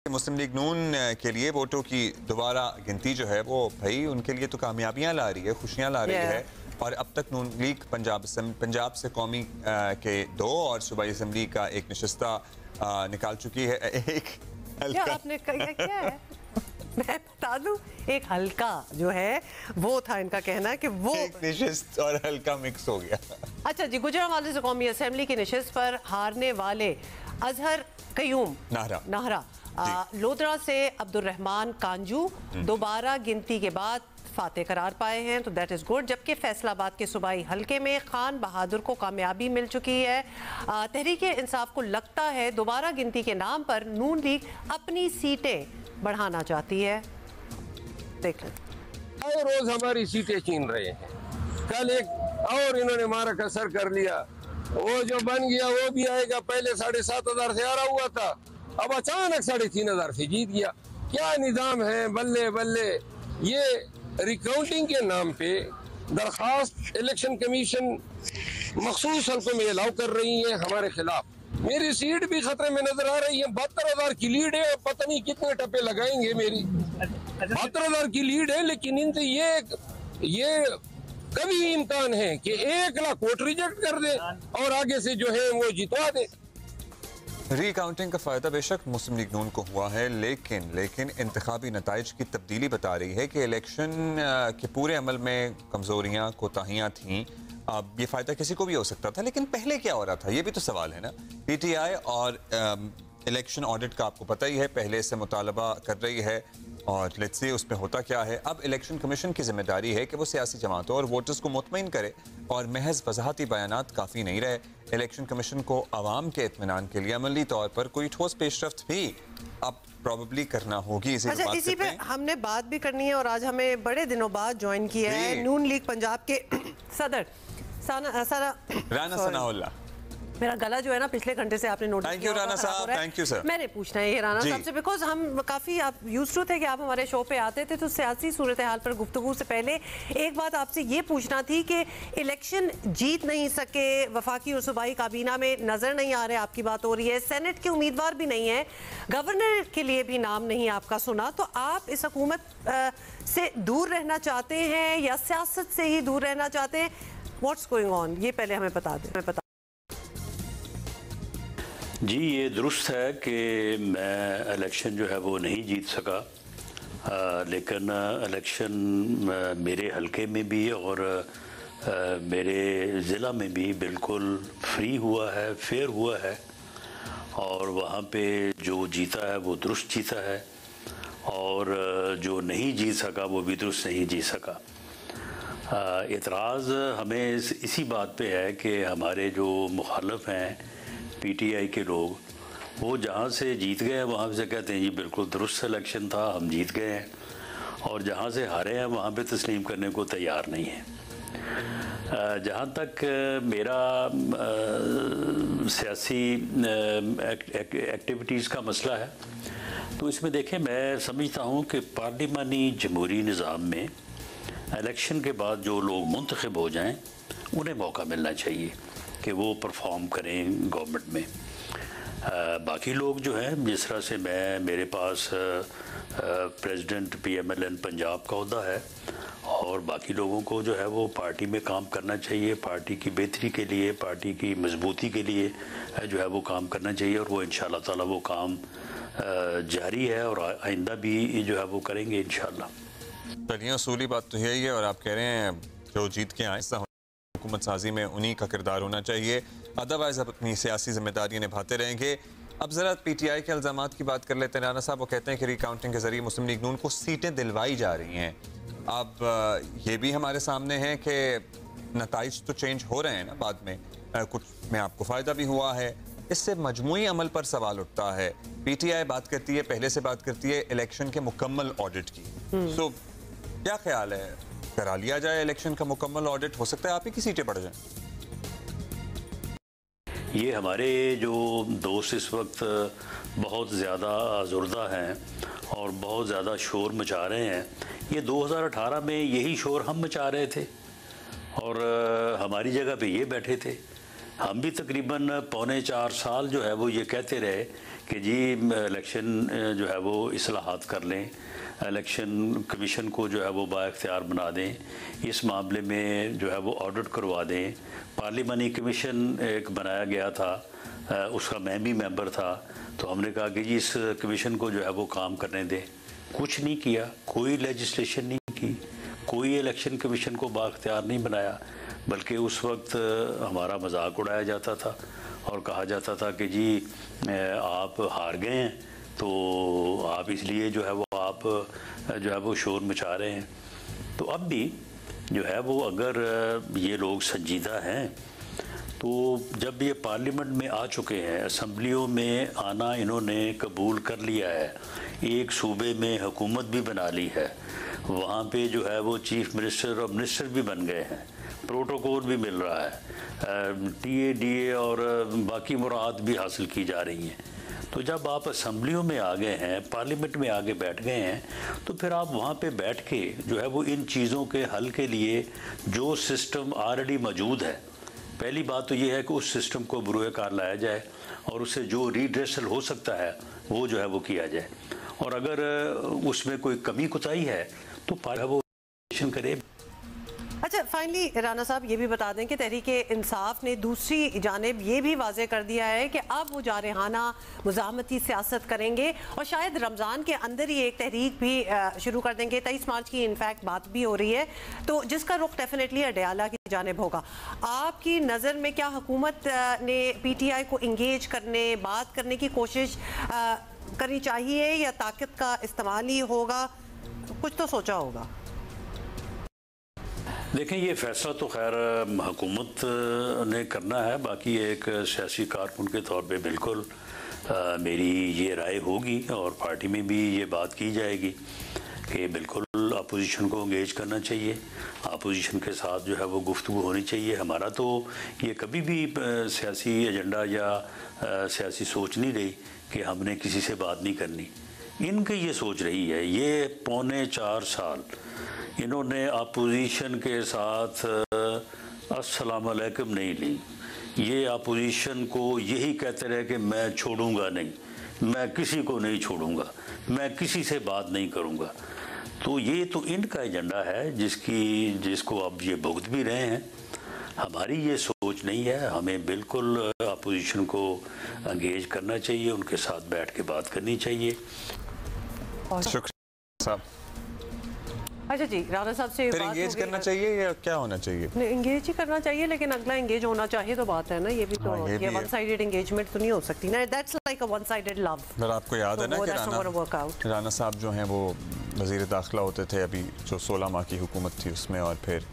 मुस्लिम league नून के लिए वोटों की दोबारा गिनती जो है वो भाई उनके लिए तो कामयाबियां ला रही है, खुशियां ला रही है। और अब तक नून लीग पंजाब से कौमी के 2 और सूबाई असम्बली का एक नशिस्ता निकाल चुकी है। एक क्या आपने क्या है? मैं बता दूं, एक हल्का जो है वो था इनका कहना कि वो एक नशिस्त और हल्का मिक्स हो गया। अच्छा जी, गुजरांवाले से कौमी असम्बली की नशिस्त पर हारने वाले अजहर कयूम नाहरा लोधरा से अब्दुर्रहमान कांजू दोबारा गिनती के बाद फातेह करार पाए हैं, तो दैट इज़ गुड। जबकि फैसलाबाद के सूबाई हल्के में खान बहादुर को कामयाबी मिल चुकी है। तहरीक इंसाफ को लगता है दोबारा गिनती के नाम पर नून लीग अपनी सीटें बढ़ाना चाहती है। देख लें, हर रोज हमारी सीटें छीन रहे हैं। कल एक और इन्होंने मारा कसर कर लिया, वो जो बन गया वो भी आएगा। पहले 7,500 से हारा हुआ था, अब अचानक 3,500 से जीत गया। क्या निजाम है, बल्ले बल्ले। ये रिकाउंटिंग के नाम पे दरखास्त इलेक्शन कमीशन मखसूस हल्कों में अलाउ कर रही है हमारे खिलाफ। मेरी सीट भी खतरे में नजर आ रही है। 72,000 की लीड है, पता नहीं कितने टप्पे लगाएंगे। मेरी 72,000 की लीड है, लेकिन इनसे ये कभी इम्कान है कि 1 लाख वोट रिजेक्ट कर दे और आगे से जो है वो जितवा दे। रिकाउंटिंग का फ़ायदा बेशक मुस्लिम लीग नून को हुआ है, लेकिन इंतखाबी नताइज की तब्दीली बता रही है कि इलेक्शन के पूरे अमल में कमज़ोरियाँ कोताहियाँ थीं। अब ये फ़ायदा किसी को भी हो सकता था, लेकिन पहले क्या हो रहा था ये भी तो सवाल है ना। PTI और इलेक्शन ऑडिट का आपको पता ही है, पहले से मुतालबा कर रही है और लेट्स सी उसमें होता क्या है। अब इलेक्शन कमीशन की जिम्मेदारी है कि वो सियासी जमातों और वोटर्स को मुतमईन करे, और महज वजाहती बयानात काफ़ी नहीं रहे। इलेक्शन कमीशन को आवाम के इत्मीनान के लिए अमली तौर पर कोई ठोस पेशरफ्त भी अब प्रॉबली करना होगी। इसी पे हमने बात भी करनी है, और आज हमें बड़े दिनों बाद ज्वाइन किया है नून लीग पंजाब के सदर राना सनाउल्लाह। मेरा गला जो है ना पिछले घंटे से आपने नोटिस किया। राना साहब, थैंक यू सर। मैंने पूछना है ये राना साहब से, बिकॉज हम काफ़ी आप यूज्ड टू थे कि आप हमारे शो पे आते थे, तो सियासी सूरत हाल पर गुफ्तगू से पहले एक बात आपसे ये पूछना थी कि इलेक्शन जीत नहीं सके, वफाकी और सूबाई काबीना में नज़र नहीं आ रहे, आपकी बात हो रही है, सेनेट के उम्मीदवार भी नहीं है, गवर्नर के लिए भी नाम नहीं आपका सुना, तो आप इस हुकूमत से दूर रहना चाहते हैं या सियासत से ही दूर रहना चाहते हैं? व्हाट्स गोइंग ऑन, ये पहले हमें बता दें। जी, ये दुरुस्त है कि मैं इलेक्शन जो है वो नहीं जीत सका, लेकिन इलेक्शन मेरे हलके में भी और मेरे ज़िला में भी बिल्कुल फ्री हुआ है, फेयर हुआ है, और वहाँ पे जो जीता है वो दुरुस्त जीता है, और जो नहीं जीत सका वो भी दुरुस्त नहीं जीत सका। एतराज़ हमें इसी बात पे है कि हमारे जो मुखालफ हैं PTI के लोग, वो जहाँ से जीत गए हैं वहाँ से कहते हैं जी बिल्कुल दुरुस्त इलेक्शन था, हम जीत गए हैं, और जहाँ से हारे हैं वहाँ पे तस्लीम करने को तैयार नहीं है। जहाँ तक मेरा सियासी एक्टिविटीज़ का मसला है, तो इसमें देखें, मैं समझता हूँ कि पार्लिमानी जमहूरी निज़ाम में इलेक्शन के बाद जो लोग मुंतखब हो जाएं उन्हें मौका मिलना चाहिए कि वो परफॉर्म करें गवर्नमेंट में। बाकी लोग जो हैं, जिस तरह से मेरे पास प्रेसिडेंट PMLN पंजाब का ओहदा है, और बाकी लोगों को जो है वो पार्टी में काम करना चाहिए, पार्टी की बेहतरी के लिए, पार्टी की मजबूती के लिए जो है वो काम करना चाहिए, और वो इंशाअल्लाह ताला वो काम जारी है और आइंदा भी जो है वो करेंगे इंशाअल्लाह। चलिए, असूली बात तो यही है, और आप कह रहे हैं जो जीत के आए हुकूमत साजी में उन्हीं का किरदार होना चाहिए, अदरवाइज़ अब अपनी सियासी जिम्मेदारियाँ निभाते रहेंगे। अब ज़रा PTI के इल्ज़ामात की बात कर लेते हैं। राना साहब, वो कहते हैं कि रिकाउंटिंग के ज़रिए मुस्लिम लीग नून को सीटें दिलवाई जा रही हैं। अब ये भी हमारे सामने है कि नताइज तो चेंज हो रहे हैं ना बाद में, कुछ में आपको फ़ायदा भी हुआ है। इससे मजमूई अमल पर सवाल उठता है। PTI बात करती है, पहले से बात करती है इलेक्शन के मुकम्मल ऑडिट की, तो क्या ख्याल है, करा लिया जाए इलेक्शन का मुकम्मल ऑडिट? हो सकता है आप ही की सीटें बढ़ जाएं। ये हमारे जो दोस्त इस वक्त बहुत ज़्यादा आज़ुर्दा हैं और बहुत ज़्यादा शोर मचा रहे हैं, ये 2018 में यही शोर हम मचा रहे थे, और हमारी जगह पे ये बैठे थे। हम भी तकरीबन 3.25 साल जो है वो ये कहते रहे कि जी इलेक्शन जो है वो इस्लाहात कर लें, इलेक्शन कमीशन को जो है वो बाइख्तियार बना दें, इस मामले में जो है वो ऑडिट करवा दें। पार्लिमानी कमीशन एक बनाया गया था, उसका मैं भी मेंबर था, तो हमने कहा कि जी इस कमीशन को जो है वो काम करने दें। कुछ नहीं किया, कोई लेजिस्लेशन नहीं की, कोई इलेक्शन कमीशन को बाख्तियार नहीं बनाया, बल्कि उस वक्त हमारा मजाक उड़ाया जाता था और कहा जाता था कि जी आप हार गए हैं तो आप इसलिए जो है वो आप जो है वो शोर मचा रहे हैं। तो अब भी जो है वो अगर ये लोग संजीदा हैं तो जब ये पार्लियामेंट में आ चुके हैं, असम्बलियों में आना इन्होंने कबूल कर लिया है, एक सूबे में हुकूमत भी बना ली है, वहाँ पे जो है वो चीफ मिनिस्टर और मिनिस्टर भी बन गए हैं, प्रोटोकॉल भी मिल रहा है, टीए और बाकी मुराद भी हासिल की जा रही हैं। तो जब आप असम्बलियों में आ गए हैं, पार्लियामेंट में आगे बैठ गए हैं, तो फिर आप वहाँ पे बैठ के जो है वो इन चीज़ों के हल के लिए जो सिस्टम ऑलरेडी मौजूद है, पहली बात तो ये है कि उस सिस्टम को बुरुए कार लाया जाए और उससे जो रीड्रेसल हो सकता है वो जो है वो किया जाए, और अगर उसमें कोई कमी कुताही है तो वो करे। अच्छा, फाइनली राना साहब ये भी बता दें कि तहरीके इंसाफ ने दूसरी जानिब ये भी वाजे कर दिया है कि अब वो जारहाना मुज़ाहमती सियासत करेंगे और शायद रमज़ान के अंदर ही एक तहरीक भी शुरू कर देंगे। 23 मार्च की इनफैक्ट बात भी हो रही है, तो जिसका रुख डेफिनेटली अडयाला की जानिब होगा। आपकी नज़र में क्या हुकूमत ने PTI को इंगेज करने, बात करने की कोशिश करनी चाहिए या ताकत का इस्तेमाल ही होगा? कुछ तो सोचा होगा। देखें, ये फैसला तो खैर हुकूमत ने करना है, बाकी एक सियासी कारकुन के तौर पे बिल्कुल मेरी ये राय होगी और पार्टी में भी ये बात की जाएगी कि बिल्कुल अपोजिशन को इंगेज करना चाहिए, अपोजिशन के साथ जो है वो गुफ्तगू होनी चाहिए। हमारा तो ये कभी भी सियासी एजेंडा या सियासी सोच नहीं रही कि हमने किसी से बात नहीं करनी। इनकी ये सोच रही है, ये पौने 4 साल इन्होंने अपोजिशन के साथ अस्सलाम वालेकुम नहीं ली। ये अपोजिशन को यही कहते रहे कि मैं छोड़ूंगा नहीं, मैं किसी को नहीं छोड़ूंगा, मैं किसी से बात नहीं करूंगा। तो ये तो इनका एजेंडा है जिसको अब ये भुगत भी रहे हैं। हमारी ये सोच नहीं है, हमें बिल्कुल अपोजिशन को एंगेज करना चाहिए, उनके साथ बैठ के बात करनी चाहिए। शुक्रिया साहब। अच्छा जी, राना साहब से फिर इंगेज करना चाहिए या क्या होना चाहिए? इंगेज ही करना चाहिए, लेकिन अगला इंगेज होना चाहिए तो बात है ना, ये भी तो ये वन साइडेड एंगेजमेंट तो नहीं हो सकती ना, that's like a one sided love. पर आपको याद है ना कि राना साहब जो हैं वो वज़ीर दाखिला होते थे अभी जो 16 माह की हुकूमत थी उसमें, और फिर